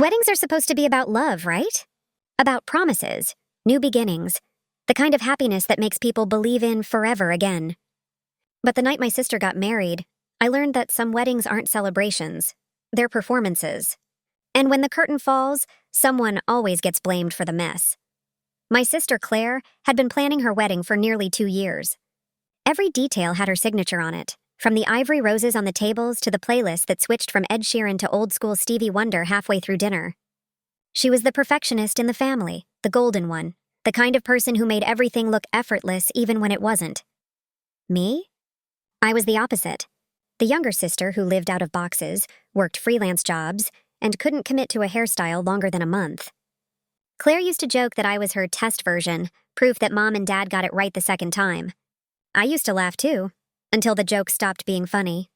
Weddings are supposed to be about love, right? About promises, new beginnings, the kind of happiness that makes people believe in forever again. But the night my sister got married, I learned that some weddings aren't celebrations, they're performances. And when the curtain falls, someone always gets blamed for the mess. My sister Claire had been planning her wedding for nearly 2 years. Every detail had her signature on it, from the ivory roses on the tables to the playlist that switched from Ed Sheeran to old-school Stevie Wonder halfway through dinner. She was the perfectionist in the family, the golden one, the kind of person who made everything look effortless even when it wasn't. Me? I was the opposite. The younger sister who lived out of boxes, worked freelance jobs, and couldn't commit to a hairstyle longer than a month. Claire used to joke that I was her test version, proof that Mom and Dad got it right the second time. I used to laugh too, until the joke stopped being funny.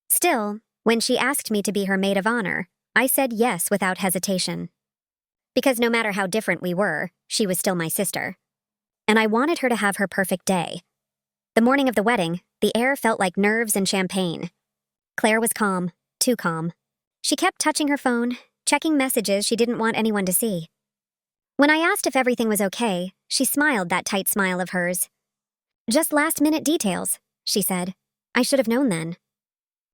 Still, when she asked me to be her maid of honor, I said yes without hesitation. Because no matter how different we were, she was still my sister. And I wanted her to have her perfect day. The morning of the wedding, the air felt like nerves and champagne. Claire was calm, too calm. She kept touching her phone, checking messages she didn't want anyone to see. When I asked if everything was okay, she smiled that tight smile of hers. "Just last-minute details," she said. I should have known then.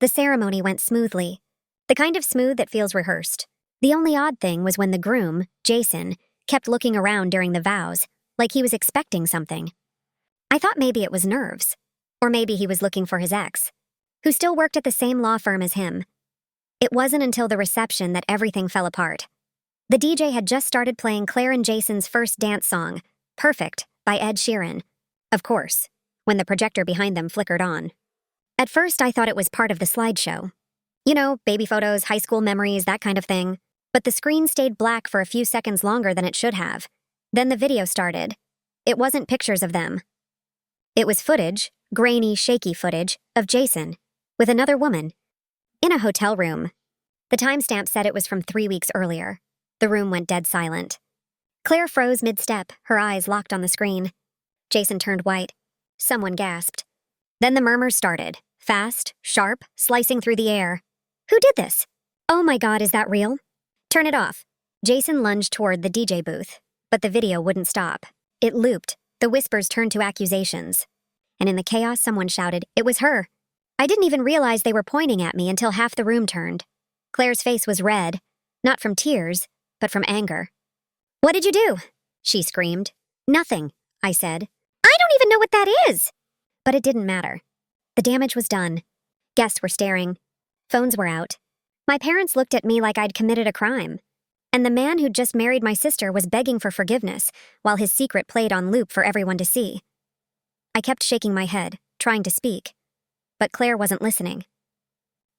The ceremony went smoothly, the kind of smooth that feels rehearsed. The only odd thing was when the groom, Jason, kept looking around during the vows, like he was expecting something. I thought maybe it was nerves, or maybe he was looking for his ex, who still worked at the same law firm as him. It wasn't until the reception that everything fell apart. The DJ had just started playing Claire and Jason's first dance song, Perfect, by Ed Sheeran. Of course, when the projector behind them flickered on. At first, I thought it was part of the slideshow. You know, baby photos, high school memories, that kind of thing. But the screen stayed black for a few seconds longer than it should have. Then the video started. It wasn't pictures of them. It was footage, grainy, shaky footage, of Jason, with another woman, in a hotel room. The timestamp said it was from 3 weeks earlier. The room went dead silent. Claire froze mid-step, her eyes locked on the screen. Jason turned white. Someone gasped. Then the murmurs started, fast, sharp, slicing through the air. "Who did this? Oh my God, is that real? Turn it off." Jason lunged toward the DJ booth, but the video wouldn't stop. It looped, the whispers turned to accusations. And in the chaos, someone shouted, "It was her." I didn't even realize they were pointing at me until half the room turned. Claire's face was red, not from tears, but from anger. "What did you do?" she screamed. "Nothing," I said. "I don't even know what that is." But it didn't matter. The damage was done. Guests were staring. Phones were out. My parents looked at me like I'd committed a crime. And the man who'd just married my sister was begging for forgiveness, while his secret played on loop for everyone to see. I kept shaking my head, trying to speak. But Claire wasn't listening.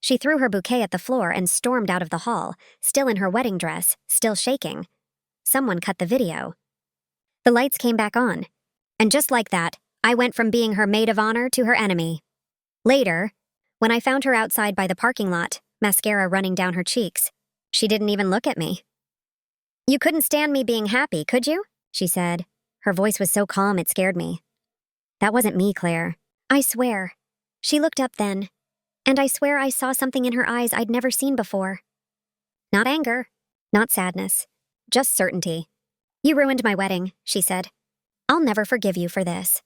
She threw her bouquet at the floor and stormed out of the hall, still in her wedding dress, still shaking. Someone cut the video. The lights came back on. And just like that, I went from being her maid of honor to her enemy. Later, when I found her outside by the parking lot, mascara running down her cheeks, she didn't even look at me. "You couldn't stand me being happy, could you?" she said. Her voice was so calm it scared me. "That wasn't me, Claire. I swear." She looked up then, and I swear I saw something in her eyes I'd never seen before. Not anger, not sadness, just certainty. "You ruined my wedding," she said. "I'll never forgive you for this."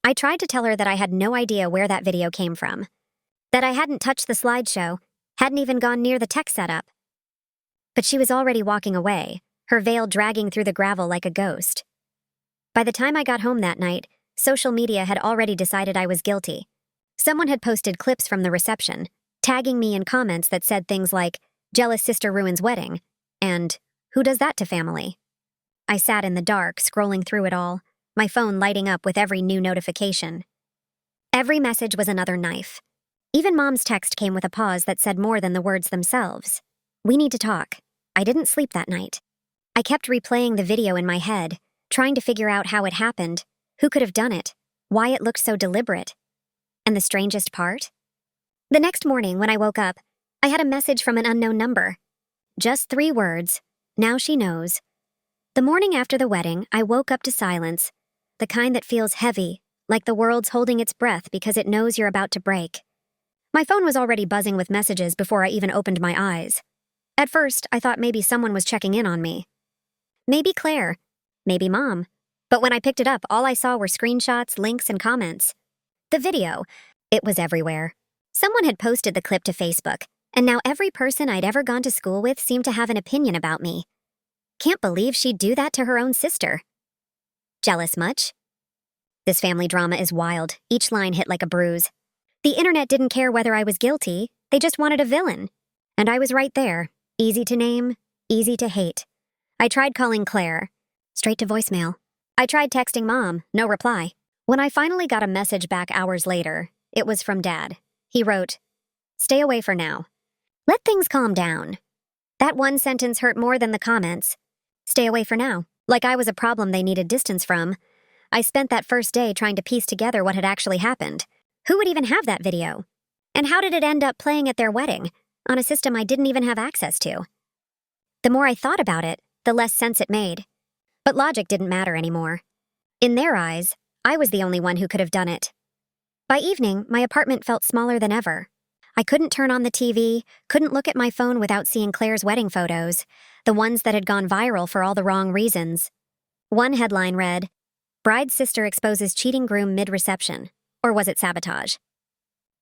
I tried to tell her that I had no idea where that video came from, that I hadn't touched the slideshow, hadn't even gone near the tech setup. But she was already walking away, her veil dragging through the gravel like a ghost. By the time I got home that night, social media had already decided I was guilty. Someone had posted clips from the reception, tagging me in comments that said things like, "Jealous sister ruins wedding," and "Who does that to family?" I sat in the dark, scrolling through it all, my phone lighting up with every new notification. Every message was another knife. Even Mom's text came with a pause that said more than the words themselves. "We need to talk." I didn't sleep that night. I kept replaying the video in my head, trying to figure out how it happened, who could have done it, why it looked so deliberate. And the strangest part? The next morning when I woke up, I had a message from an unknown number. Just 3 words. "Now she knows." The morning after the wedding, I woke up to silence, the kind that feels heavy, like the world's holding its breath because it knows you're about to break. My phone was already buzzing with messages before I even opened my eyes. At first, I thought maybe someone was checking in on me. Maybe Claire. Maybe Mom. But when I picked it up, all I saw were screenshots, links, and comments. The video. It was everywhere. Someone had posted the clip to Facebook, and now every person I'd ever gone to school with seemed to have an opinion about me. Can't believe she'd do that to her own sister. Jealous much? This family drama is wild. Each line hit like a bruise. The internet didn't care whether I was guilty. They just wanted a villain. And I was right there. Easy to name, easy to hate. I tried calling Claire. Straight to voicemail. I tried texting Mom. No reply. When I finally got a message back hours later, it was from Dad. He wrote, "Stay away for now. Let things calm down." That one sentence hurt more than the comments. Stay away for now. Like I was a problem they needed distance from. I spent that first day trying to piece together what had actually happened. Who would even have that video? And how did it end up playing at their wedding, on a system I didn't even have access to? The more I thought about it, the less sense it made. But logic didn't matter anymore. In their eyes, I was the only one who could have done it. By evening, my apartment felt smaller than ever. I couldn't turn on the TV, couldn't look at my phone without seeing Claire's wedding photos, the ones that had gone viral for all the wrong reasons. One headline read, "Bride's sister exposes cheating groom mid-reception." Or was it sabotage?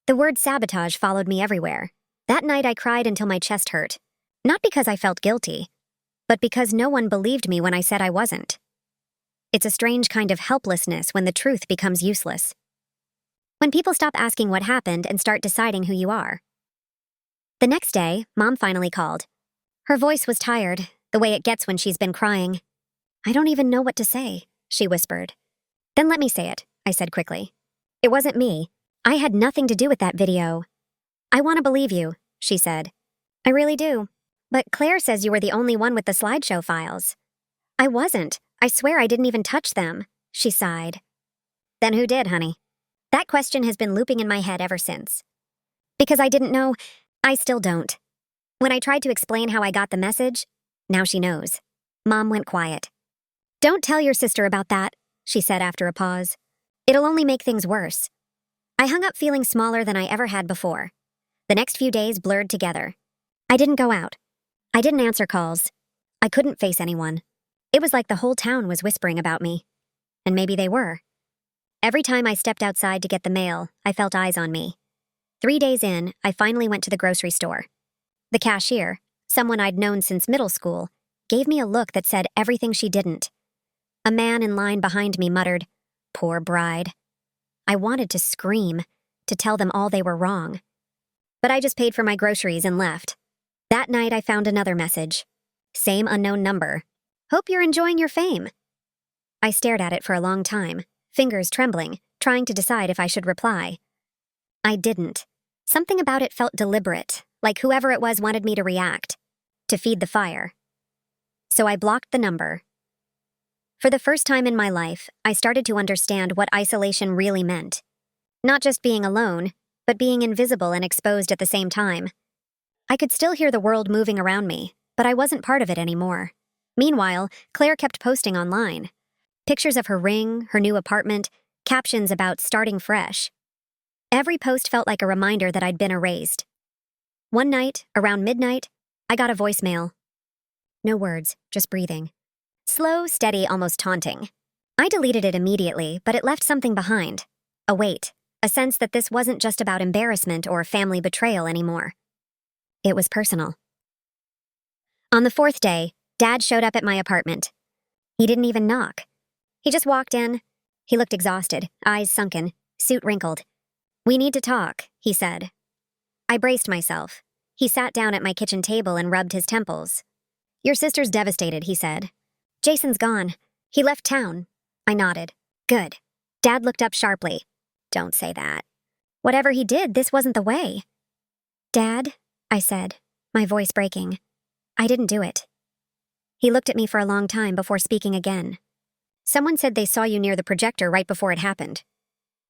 The word sabotage followed me everywhere. That night I cried until my chest hurt. Not because I felt guilty, but because no one believed me when I said I wasn't. It's a strange kind of helplessness when the truth becomes useless. When people stop asking what happened and start deciding who you are. The next day, Mom finally called. Her voice was tired, the way it gets when she's been crying. "I don't even know what to say," she whispered. "Then let me say it," I said quickly. "It wasn't me. I had nothing to do with that video." "I want to believe you," she said. "I really do. But Claire says you were the only one with the slideshow files." "I wasn't. I swear I didn't even touch them," she sighed. "Then who did, honey?" That question has been looping in my head ever since. Because I didn't know, I still don't. When I tried to explain how I got the message, now she knows. Mom went quiet. "Don't tell your sister about that," she said after a pause. "It'll only make things worse." I hung up feeling smaller than I ever had before. The next few days blurred together. I didn't go out. I didn't answer calls. I couldn't face anyone. It was like the whole town was whispering about me. And maybe they were. Every time I stepped outside to get the mail, I felt eyes on me. 3 days in, I finally went to the grocery store. The cashier, someone I'd known since middle school, gave me a look that said everything she didn't. A man in line behind me muttered, "Poor bride." I wanted to scream, to tell them all they were wrong. But I just paid for my groceries and left. That night I found another message. Same unknown number. "Hope you're enjoying your fame." I stared at it for a long time, fingers trembling, trying to decide if I should reply. I didn't. Something about it felt deliberate, like whoever it was wanted me to react, to feed the fire. So I blocked the number. For the first time in my life, I started to understand what isolation really meant. Not just being alone, but being invisible and exposed at the same time. I could still hear the world moving around me, but I wasn't part of it anymore. Meanwhile, Claire kept posting online. Pictures of her ring, her new apartment, captions about starting fresh. Every post felt like a reminder that I'd been erased. One night, around midnight, I got a voicemail. No words, just breathing. Slow, steady, almost taunting. I deleted it immediately, but it left something behind. A weight, a sense that this wasn't just about embarrassment or family betrayal anymore. It was personal. On the 4th day, Dad showed up at my apartment. He didn't even knock. He just walked in. He looked exhausted, eyes sunken, suit wrinkled. "We need to talk," he said. I braced myself. He sat down at my kitchen table and rubbed his temples. "Your sister's devastated," he said. "Jason's gone. He left town." I nodded. "Good." Dad looked up sharply. "Don't say that. Whatever he did, this wasn't the way." "Dad," I said, my voice breaking. "I didn't do it." He looked at me for a long time before speaking again. "Someone said they saw you near the projector right before it happened."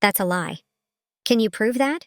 "That's a lie." "Can you prove that?"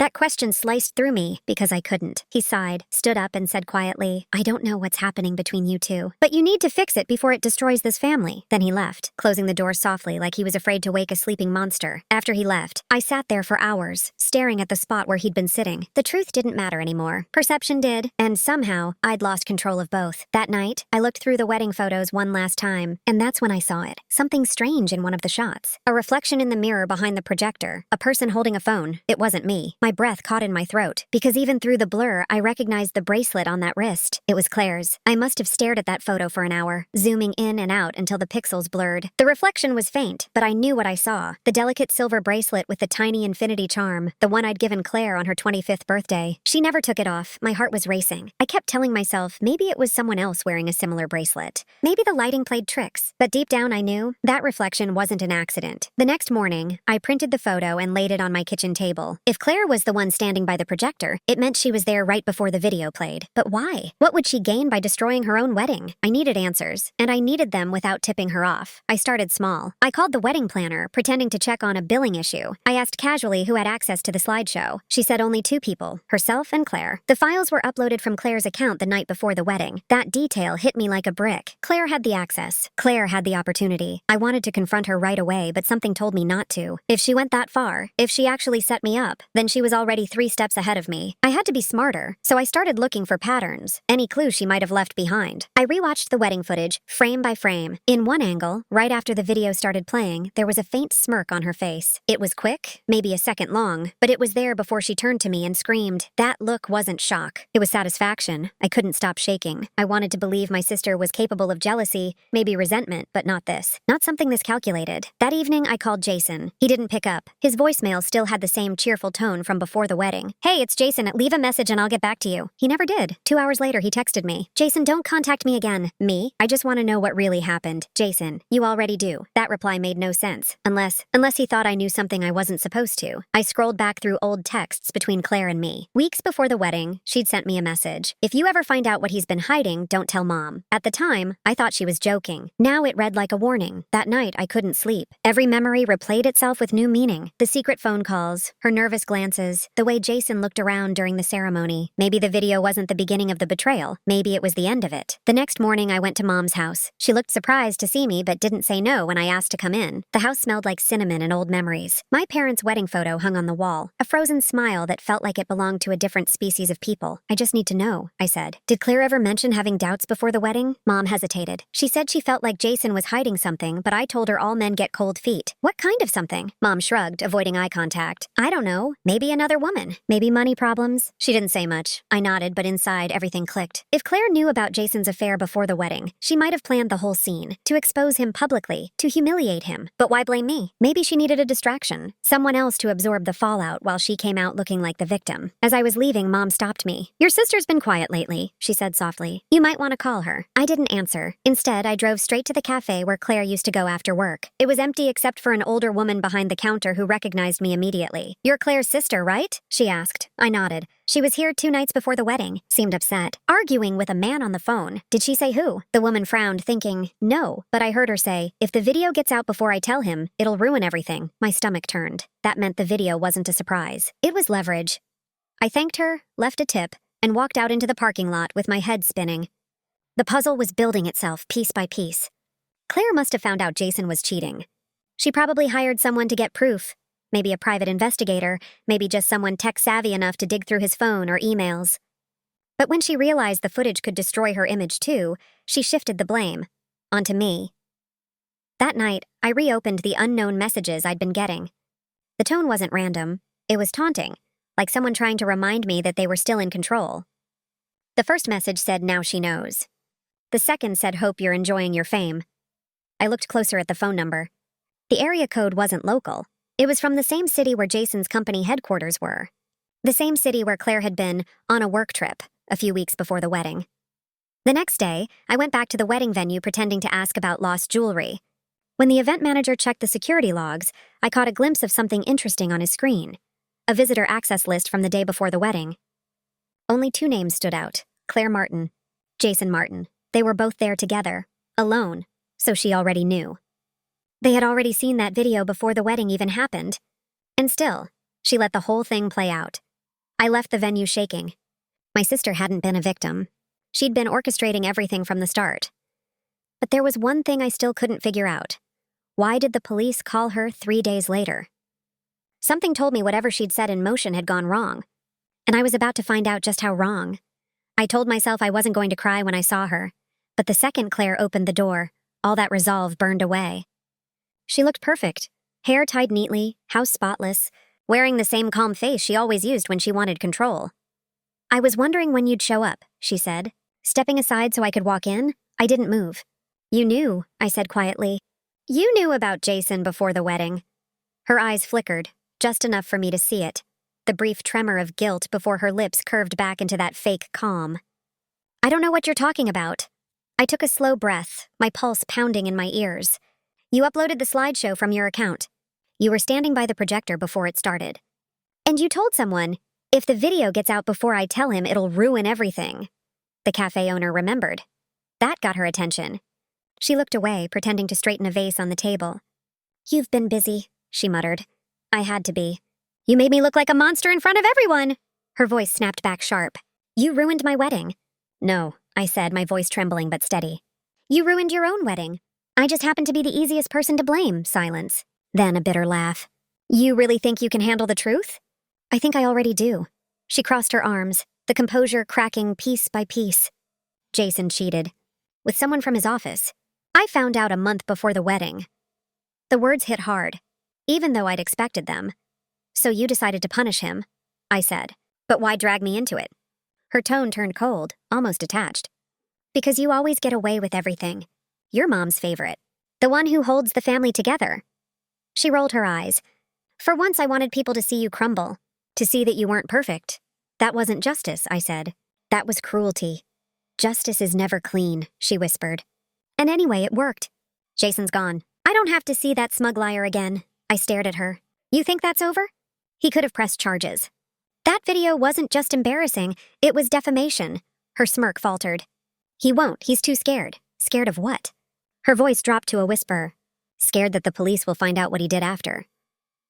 That question sliced through me because I couldn't. He sighed, stood up, and said quietly, I don't know what's happening between you two, but you need to fix it before it destroys this family. Then he left, closing the door softly like he was afraid to wake a sleeping monster. After he left, I sat there for hours, staring at the spot where he'd been sitting. The truth didn't matter anymore. Perception did, and somehow, I'd lost control of both. That night, I looked through the wedding photos one last time, and that's when I saw it. Something strange in one of the shots. A reflection in the mirror behind the projector. A person holding a phone. It wasn't me. My breath caught in my throat, because even through the blur, I recognized the bracelet on that wrist. It was Claire's. I must have stared at that photo for an hour, zooming in and out until the pixels blurred. The reflection was faint, but I knew what I saw. The delicate silver bracelet with the tiny infinity charm, the one I'd given Claire on her 25th birthday. She never took it off. My heart was racing. I kept telling myself maybe it was someone else wearing a similar bracelet. Maybe the lighting played tricks. But deep down I knew that reflection wasn't an accident. The next morning, I printed the photo and laid it on my kitchen table. If Claire was the one standing by the projector, it meant she was there right before the video played. But why? What would she gain by destroying her own wedding? I needed answers, and I needed them without tipping her off. I started small. I called the wedding planner, pretending to check on a billing issue. I asked casually who had access to the slideshow. She said only 2 people, herself and Claire. The files were uploaded from Claire's account the night before the wedding. That detail hit me like a brick. Claire had the access. Claire had the opportunity. I wanted to confront her right away, but something told me not to. If she went that far, if she actually set me up, then she was already 3 steps ahead of me. I had to be smarter, so I started looking for patterns, any clues she might have left behind. I rewatched the wedding footage, frame by frame. In one angle, right after the video started playing, there was a faint smirk on her face. It was quick, maybe a second long, but it was there before she turned to me and screamed. That look wasn't shock. It was satisfaction. I couldn't stop shaking. I wanted to believe my sister was capable of jealousy, maybe resentment, but not this. Not something this calculated. That evening, I called Jason. He didn't pick up. His voicemail still had the same cheerful tone from before the wedding. Hey, it's Jason. Leave a message and I'll get back to you. He never did. 2 hours later, he texted me. Jason, don't contact me again. Me? I just want to know what really happened. Jason, you already do. That reply made no sense. Unless he thought I knew something I wasn't supposed to. I scrolled back through old texts between Claire and me. Weeks before the wedding, she'd sent me a message. If you ever find out what he's been hiding, don't tell Mom. At the time, I thought she was joking. Now it read like a warning. That night, I couldn't sleep. Every memory replayed itself with new meaning. The secret phone calls, her nervous glances, the way Jason looked around during the ceremony. Maybe the video wasn't the beginning of the betrayal. Maybe it was the end of it. The next morning, I went to Mom's house. She looked surprised to see me but didn't say no when I asked to come in. The house smelled like cinnamon and old memories. My parents' wedding photo hung on the wall, a frozen smile that felt like it belonged to a different species of people. I just need to know, I said. Did Claire ever mention having doubts before the wedding? Mom hesitated. She said she felt like Jason was hiding something, but I told her all men get cold feet. What kind of something? Mom shrugged, avoiding eye contact. I don't know. Maybe another woman. Maybe money problems. She didn't say much. I nodded, but inside, everything clicked. If Claire knew about Jason's affair before the wedding, she might have planned the whole scene, to expose him publicly, to humiliate him. But why blame me? Maybe she needed a distraction, someone else to absorb the fallout while she came out looking like the victim. As I was leaving, Mom stopped me. Your sister's been quiet lately, she said softly. You might want to call her. I didn't answer. Instead, I drove straight to the cafe where Claire used to go after work. It was empty except for an older woman behind the counter who recognized me immediately. You're Claire's sister, right? She asked. I nodded. She was here 2 nights before the wedding, seemed upset, arguing with a man on the phone. Did she say who? The woman frowned, thinking, no, but I heard her say, if the video gets out before I tell him, it'll ruin everything. My stomach turned. That meant the video wasn't a surprise. It was leverage. I thanked her, left a tip, and walked out into the parking lot with my head spinning. The puzzle was building itself piece by piece. Claire must have found out Jason was cheating. She probably hired someone to get proof. Maybe a private investigator, maybe just someone tech-savvy enough to dig through his phone or emails. But when she realized the footage could destroy her image too, she shifted the blame onto me. That night, I reopened the unknown messages I'd been getting. The tone wasn't random. It was taunting, like someone trying to remind me that they were still in control. The first message said, now she knows. The second said, hope you're enjoying your fame. I looked closer at the phone number. The area code wasn't local. It was from the same city where Jason's company headquarters were. The same city where Claire had been on a work trip a few weeks before the wedding. The next day, I went back to the wedding venue pretending to ask about lost jewelry. When the event manager checked the security logs, I caught a glimpse of something interesting on his screen. A visitor access list from the day before the wedding. Only 2 names stood out, Claire Martin, Jason Martin. They were both there together, alone, so she already knew. They had already seen that video before the wedding even happened. And still, she let the whole thing play out. I left the venue shaking. My sister hadn't been a victim. She'd been orchestrating everything from the start. But there was one thing I still couldn't figure out. Why did the police call her 3 days later? Something told me whatever she'd set in motion had gone wrong. And I was about to find out just how wrong. I told myself I wasn't going to cry when I saw her. But the second Claire opened the door, all that resolve burned away. She looked perfect. Hair tied neatly, house spotless, wearing the same calm face she always used when she wanted control. "I was wondering when you'd show up," she said. Stepping aside so I could walk in, I didn't move. "You knew," I said quietly. "You knew about Jason before the wedding." Her eyes flickered, just enough for me to see it. The brief tremor of guilt before her lips curved back into that fake calm. "I don't know what you're talking about." I took a slow breath, my pulse pounding in my ears. "You uploaded the slideshow from your account. You were standing by the projector before it started. And you told someone, if the video gets out before I tell him, it'll ruin everything." The cafe owner remembered. That got her attention. She looked away, pretending to straighten a vase on the table. "You've been busy," she muttered. "I had to be. You made me look like a monster in front of everyone." Her voice snapped back sharp. "You ruined my wedding." "No," I said, my voice trembling but steady. "You ruined your own wedding. I just happened to be the easiest person to blame." Silence. Then a bitter laugh. "You really think you can handle the truth?" "I think I already do." She crossed her arms, the composure cracking piece by piece. "Jason cheated. With someone from his office. I found out a month before the wedding." The words hit hard, even though I'd expected them. "So you decided to punish him," I said. "But why drag me into it?" Her tone turned cold, almost detached. "Because you always get away with everything. You're Mom's favorite. The one who holds the family together." She rolled her eyes. "For once I wanted people to see you crumble, to see that you weren't perfect." "That wasn't justice," I said. "That was cruelty." "Justice is never clean," she whispered. "And anyway, it worked. Jason's gone. I don't have to see that smug liar again." I stared at her. "You think that's over?" "He could have pressed charges." "That video wasn't just embarrassing, it was defamation." Her smirk faltered. "He won't, he's too scared." "Scared of what?" Her voice dropped to a whisper. "Scared that the police will find out what he did after."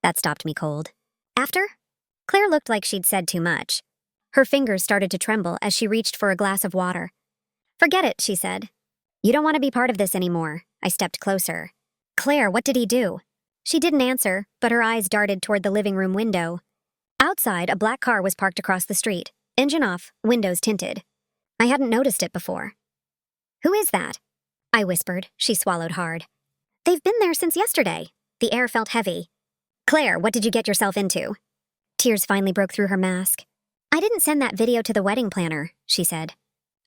That stopped me cold. "After?" Claire looked like she'd said too much. Her fingers started to tremble as she reached for a glass of water. "Forget it," she said. "You don't want to be part of this anymore." I stepped closer. "Claire, what did he do?" She didn't answer, but her eyes darted toward the living room window. Outside, a black car was parked across the street, engine off, windows tinted. I hadn't noticed it before. "Who is that?" I whispered. She swallowed hard. "They've been there since yesterday." The air felt heavy. "Claire, what did you get yourself into?" Tears finally broke through her mask. "I didn't send that video to the wedding planner," she said.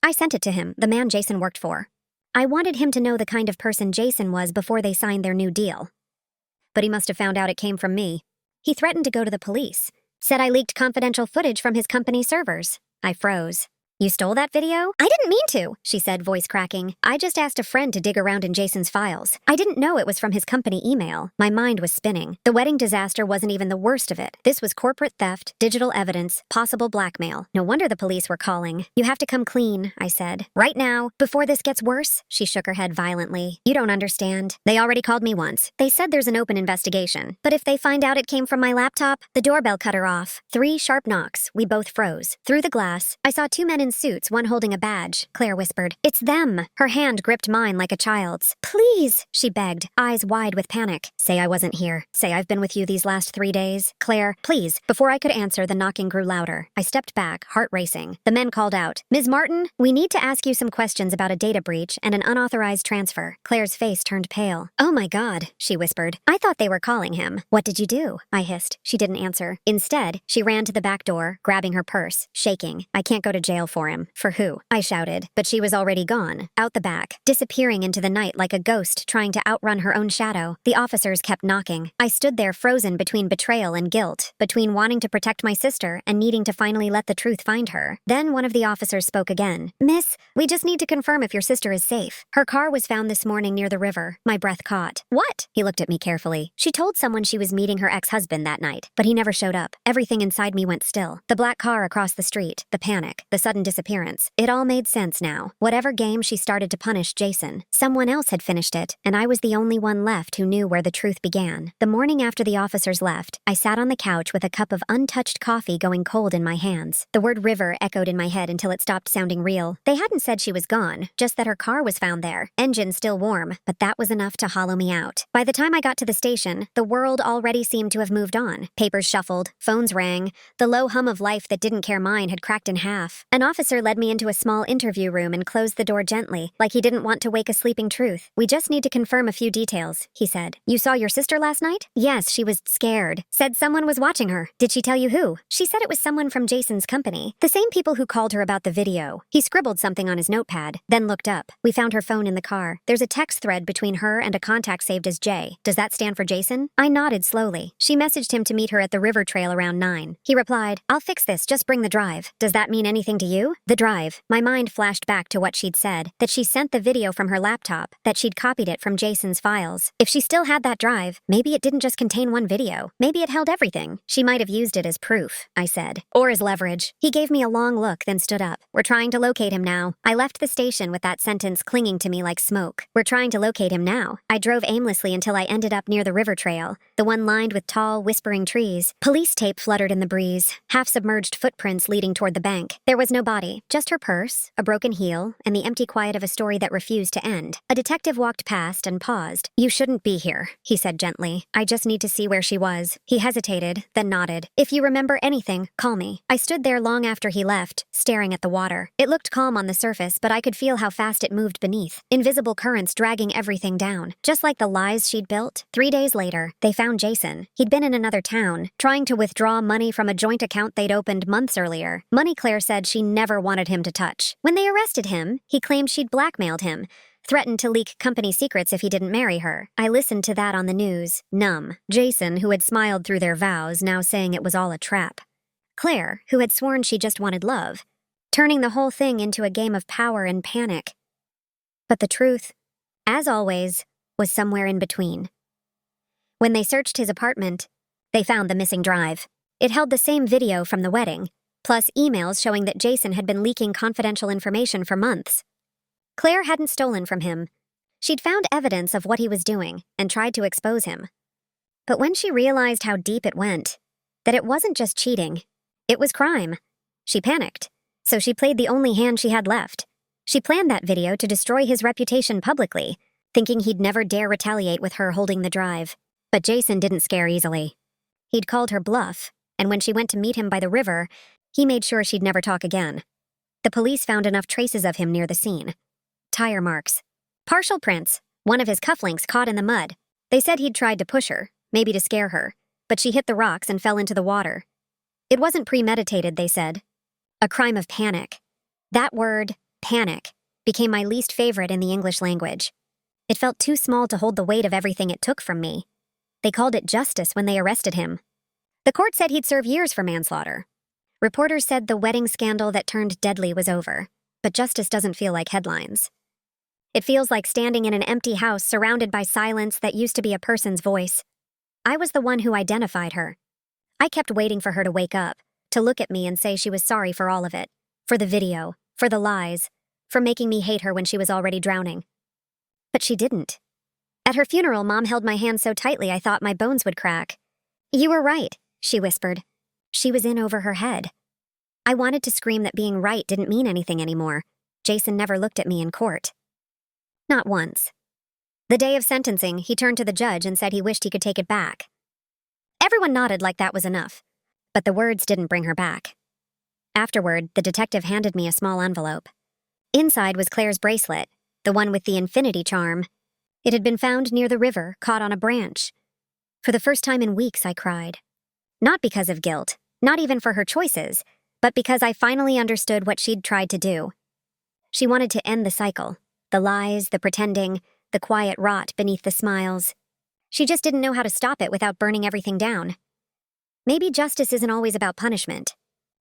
"I sent it to him, the man Jason worked for. I wanted him to know the kind of person Jason was before they signed their new deal. But he must have found out it came from me. He threatened to go to the police. Said I leaked confidential footage from his company servers." I froze. "You stole that video?" "I didn't mean to," she said, voice cracking. "I just asked a friend to dig around in Jason's files. I didn't know it was from his company email." My mind was spinning. The wedding disaster wasn't even the worst of it. This was corporate theft, digital evidence, possible blackmail. No wonder the police were calling. "You have to come clean," I said. "Right now, before this gets worse." She shook her head violently. "You don't understand. They already called me once. They said there's an open investigation. But if they find out it came from my laptop..." The doorbell cut her off. 3 sharp knocks. We both froze. Through the glass, I saw 2 men in suits, one holding a badge. Claire whispered, "It's them." Her hand gripped mine like a child's. "Please," she begged, eyes wide with panic. "Say I wasn't here. Say I've been with you these last 3 days. Claire, please." Before I could answer, the knocking grew louder. I stepped back, heart racing. The men called out, "Ms. Martin, we need to ask you some questions about a data breach and an unauthorized transfer." Claire's face turned pale. "Oh my God," she whispered. "I thought they were calling him." "What did you do?" I hissed. She didn't answer. Instead, she ran to the back door, grabbing her purse, shaking. "I can't go to jail for him." "For who?" I shouted, but she was already gone, out the back, disappearing into the night like a ghost trying to outrun her own shadow. The officers kept knocking. I stood there frozen between betrayal and guilt, between wanting to protect my sister and needing to finally let the truth find her. Then one of the officers spoke again. "Miss, we just need to confirm if your sister is safe. Her car was found this morning near the river." My breath caught. "What?" He looked at me carefully. "She told someone she was meeting her ex-husband that night, but he never showed up." Everything inside me went still. The black car across the street, the panic, the sudden disappearance. It all made sense now. Whatever game she started to punish Jason, someone else had finished it, and I was the only one left who knew where the truth began. The morning after the officers left, I sat on the couch with a cup of untouched coffee going cold in my hands. The word river echoed in my head until it stopped sounding real. They hadn't said she was gone, just that her car was found there, engine still warm, but that was enough to hollow me out. By the time I got to the station, the world already seemed to have moved on. Papers shuffled, phones rang, the low hum of life that didn't care mine had cracked in half. An officer led me into a small interview room and closed the door gently, like he didn't want to wake a sleeping truth. "We just need to confirm a few details," he said. "You saw your sister last night?" "Yes, she was scared. Said someone was watching her." "Did she tell you who?" "She said it was someone from Jason's company. The same people who called her about the video." He scribbled something on his notepad, then looked up. "We found her phone in the car. There's a text thread between her and a contact saved as J. Does that stand for Jason?" I nodded slowly. She messaged him to meet her at the river trail around 9. He replied, "I'll fix this, just bring the drive." "Does that mean anything to you?" The drive. My mind flashed back to what she'd said, that she sent the video from her laptop, that she'd copied it from Jason's files. If she still had that drive, maybe it didn't just contain one video. Maybe it held everything. She might have used it as proof, I said. Or as leverage. He gave me a long look, then stood up. "We're trying to locate him now." I left the station with that sentence clinging to me like smoke. "We're trying to locate him now." I drove aimlessly until I ended up near the river trail, the one lined with tall, whispering trees. Police tape fluttered in the breeze, half-submerged footprints leading toward the bank. There was no body, just her purse, a broken heel, and the empty quiet of a story that refused to end. A detective walked past and paused. "You shouldn't be here," he said gently. "I just need to see where she was." He hesitated, then nodded. "If you remember anything, call me." I stood there long after he left, staring at the water. It looked calm on the surface, but I could feel how fast it moved beneath. Invisible currents dragging everything down, just like the lies she'd built. 3 days later, they found Jason. He'd been in another town, trying to withdraw money from a joint account they'd opened months earlier. Money Claire said she never wanted him to touch. When they arrested him, he claimed she'd blackmailed him, threatened to leak company secrets if he didn't marry her. I listened to that on the news, numb. Jason, who had smiled through their vows, now saying it was all a trap. Claire, who had sworn she just wanted love, turning the whole thing into a game of power and panic. But the truth, as always, was somewhere in between. When they searched his apartment, they found the missing drive. It held the same video from the wedding, plus emails showing that Jason had been leaking confidential information for months. Claire hadn't stolen from him. She'd found evidence of what he was doing and tried to expose him. But when she realized how deep it went, that it wasn't just cheating, it was crime, she panicked. So she played the only hand she had left. She planned that video to destroy his reputation publicly, thinking he'd never dare retaliate with her holding the drive. But Jason didn't scare easily. He'd called her bluff, and when she went to meet him by the river, he made sure she'd never talk again. The police found enough traces of him near the scene. Tire marks. Partial prints, one of his cufflinks caught in the mud. They said he'd tried to push her, maybe to scare her, but she hit the rocks and fell into the water. It wasn't premeditated, they said. A crime of panic. That word, panic, became my least favorite in the English language. It felt too small to hold the weight of everything it took from me. They called it justice when they arrested him. The court said he'd serve years for manslaughter. Reporters said the wedding scandal that turned deadly was over, but justice doesn't feel like headlines. It feels like standing in an empty house surrounded by silence that used to be a person's voice. I was the one who identified her. I kept waiting for her to wake up, to look at me and say she was sorry for all of it, for the video, for the lies, for making me hate her when she was already drowning. But she didn't. At her funeral, Mom held my hand so tightly I thought my bones would crack. "You were right," she whispered. She was in over her head. I wanted to scream that being right didn't mean anything anymore. Jason never looked at me in court. Not once. The day of sentencing, he turned to the judge and said he wished he could take it back. Everyone nodded like that was enough, but the words didn't bring her back. Afterward, the detective handed me a small envelope. Inside was Claire's bracelet, the one with the infinity charm. It had been found near the river, caught on a branch. For the first time in weeks, I cried. Not because of guilt, not even for her choices, but because I finally understood what she'd tried to do. She wanted to end the cycle, the lies, the pretending, the quiet rot beneath the smiles. She just didn't know how to stop it without burning everything down. Maybe justice isn't always about punishment.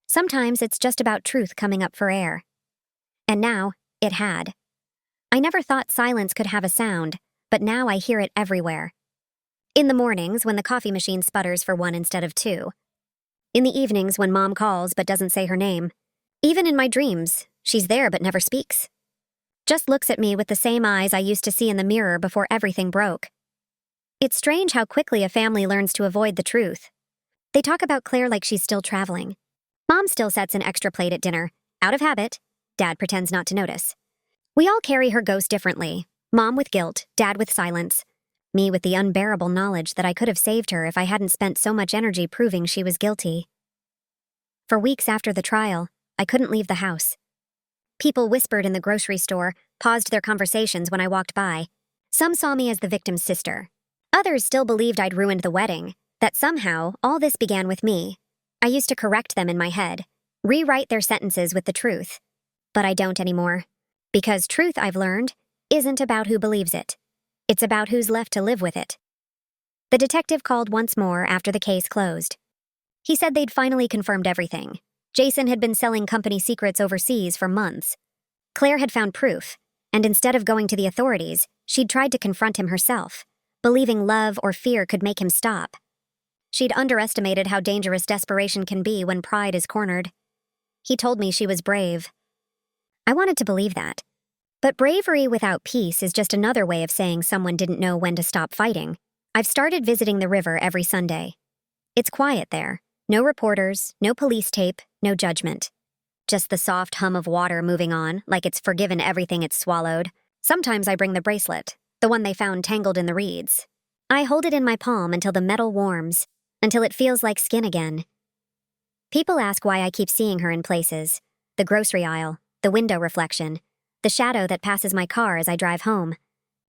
Sometimes it's just about truth coming up for air. And now, it had. I never thought silence could have a sound, but now I hear it everywhere. In the mornings when the coffee machine sputters for 1 instead of 2. In the evenings when Mom calls but doesn't say her name. Even in my dreams, she's there but never speaks. Just looks at me with the same eyes I used to see in the mirror before everything broke. It's strange how quickly a family learns to avoid the truth. They talk about Claire like she's still traveling. Mom still sets an extra plate at dinner, out of habit. Dad pretends not to notice. We all carry her ghost differently. Mom with guilt, Dad with silence. Me with the unbearable knowledge that I could have saved her if I hadn't spent so much energy proving she was guilty. For weeks after the trial, I couldn't leave the house. People whispered in the grocery store, paused their conversations when I walked by. Some saw me as the victim's sister. Others still believed I'd ruined the wedding, that somehow all this began with me. I used to correct them in my head, rewrite their sentences with the truth. But I don't anymore. Because truth, I've learned, isn't about who believes it. It's about who's left to live with it. The detective called once more after the case closed. He said they'd finally confirmed everything. Jason had been selling company secrets overseas for months. Claire had found proof, and instead of going to the authorities, she'd tried to confront him herself, believing love or fear could make him stop. She'd underestimated how dangerous desperation can be when pride is cornered. He told me she was brave. I wanted to believe that. But bravery without peace is just another way of saying someone didn't know when to stop fighting. I've started visiting the river every Sunday. It's quiet there. No reporters, no police tape, no judgment. Just the soft hum of water moving on, like it's forgiven everything it's swallowed. Sometimes I bring the bracelet, the one they found tangled in the reeds. I hold it in my palm until the metal warms, until it feels like skin again. People ask why I keep seeing her in places. The grocery aisle, the window reflection, the shadow that passes my car as I drive home.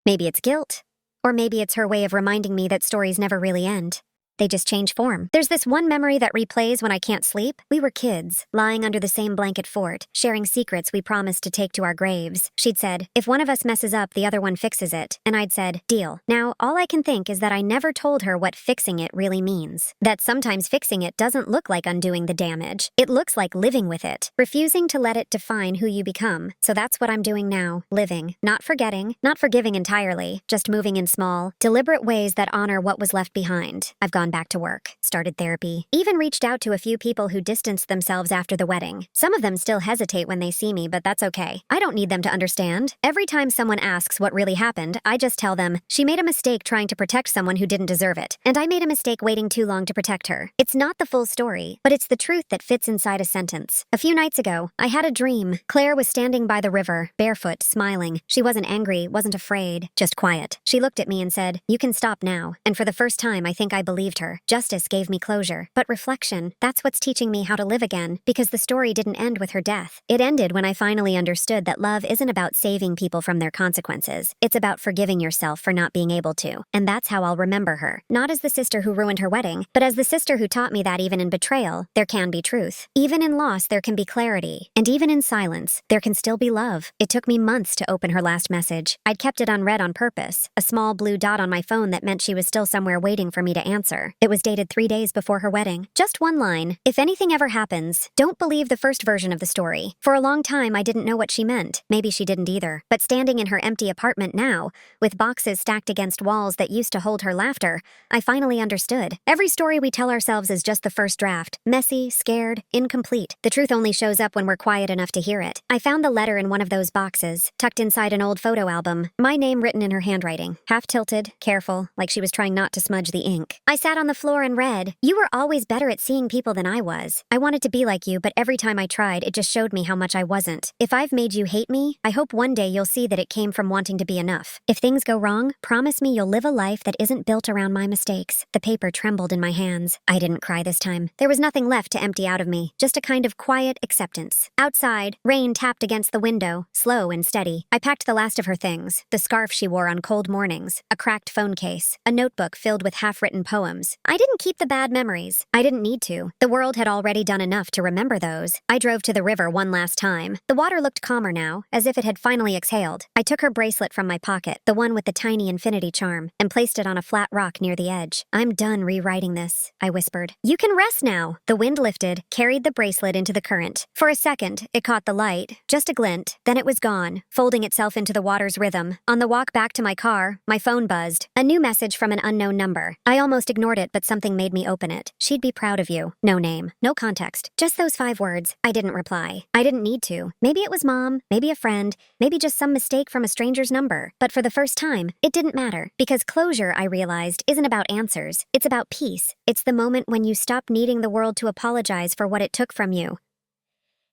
Maybe it's guilt, or maybe it's her way of reminding me that stories never really end. They just change form. There's this one memory that replays when I can't sleep. We were kids, lying under the same blanket fort, sharing secrets we promised to take to our graves. She'd said, if one of us messes up, the other one fixes it. And I'd said, deal. Now, all I can think is that I never told her what fixing it really means. That sometimes fixing it doesn't look like undoing the damage. It looks like living with it, refusing to let it define who you become. So that's what I'm doing now, living. Not forgetting, not forgiving entirely, just moving in small, deliberate ways that honor what was left behind. I've gone back to work, started therapy, even reached out to a few people who distanced themselves after the wedding. Some of them still hesitate when they see me, but that's okay. I don't need them to understand. Every time someone asks what really happened, I just tell them, she made a mistake trying to protect someone who didn't deserve it, and I made a mistake waiting too long to protect her. It's not the full story, but it's the truth that fits inside a sentence. A few nights ago, I had a dream. Claire was standing by the river, barefoot, smiling. She wasn't angry, wasn't afraid, just quiet. She looked at me and said, you can stop now. And for the first time, I think I believed her. Justice gave me closure. But reflection, that's what's teaching me how to live again, because the story didn't end with her death. It ended when I finally understood that love isn't about saving people from their consequences. It's about forgiving yourself for not being able to. And that's how I'll remember her. Not as the sister who ruined her wedding, but as the sister who taught me that even in betrayal, there can be truth. Even in loss, there can be clarity. And even in silence, there can still be love. It took me months to open her last message. I'd kept it unread on purpose, a small blue dot on my phone that meant she was still somewhere waiting for me to answer. It was dated 3 days before her wedding. Just one line. If anything ever happens, don't believe the first version of the story. For a long time, I didn't know what she meant. Maybe she didn't either. But standing in her empty apartment now, with boxes stacked against walls that used to hold her laughter, I finally understood. Every story we tell ourselves is just the first draft. Messy, scared, incomplete. The truth only shows up when we're quiet enough to hear it. I found the letter in one of those boxes, tucked inside an old photo album. My name written in her handwriting. Half tilted, careful, like she was trying not to smudge the ink. I sat on the floor and read, you were always better at seeing people than I was. I wanted to be like you, but every time I tried, it just showed me how much I wasn't. If I've made you hate me, I hope one day you'll see that it came from wanting to be enough. If things go wrong, promise me you'll live a life that isn't built around my mistakes. The paper trembled in my hands. I didn't cry this time. There was nothing left to empty out of me, just a kind of quiet acceptance. Outside, rain tapped against the window, slow and steady. I packed the last of her things, the scarf she wore on cold mornings, a cracked phone case, a notebook filled with half-written poems. I didn't keep the bad memories. I didn't need to. The world had already done enough to remember those. I drove to the river one last time. The water looked calmer now, as if it had finally exhaled. I took her bracelet from my pocket, the one with the tiny infinity charm, and placed it on a flat rock near the edge. I'm done rewriting this, I whispered. You can rest now. The wind lifted, carried the bracelet into the current. For a second, it caught the light, just a glint, then it was gone, folding itself into the water's rhythm. On the walk back to my car, my phone buzzed. A new message from an unknown number. I almost ignored ignored it, but something made me open it. She'd be proud of you. No name, no context. Just those 5 words. I didn't reply. I didn't need to. Maybe it was mom, maybe a friend, maybe just some mistake from a stranger's number. But for the first time, it didn't matter. Because closure, I realized, isn't about answers. It's about peace. It's the moment when you stop needing the world to apologize for what it took from you.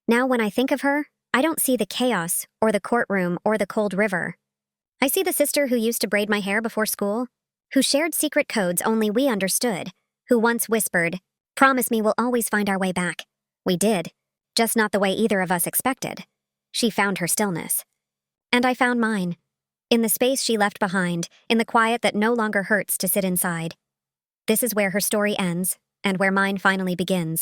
Now when I think of her, I don't see the chaos, or the courtroom, or the cold river. I see the sister who used to braid my hair before school, who shared secret codes only we understood, who once whispered, "Promise me we'll always find our way back." We did, just not the way either of us expected. She found her stillness. And I found mine. In the space she left behind, in the quiet that no longer hurts to sit inside. This is where her story ends, and where mine finally begins.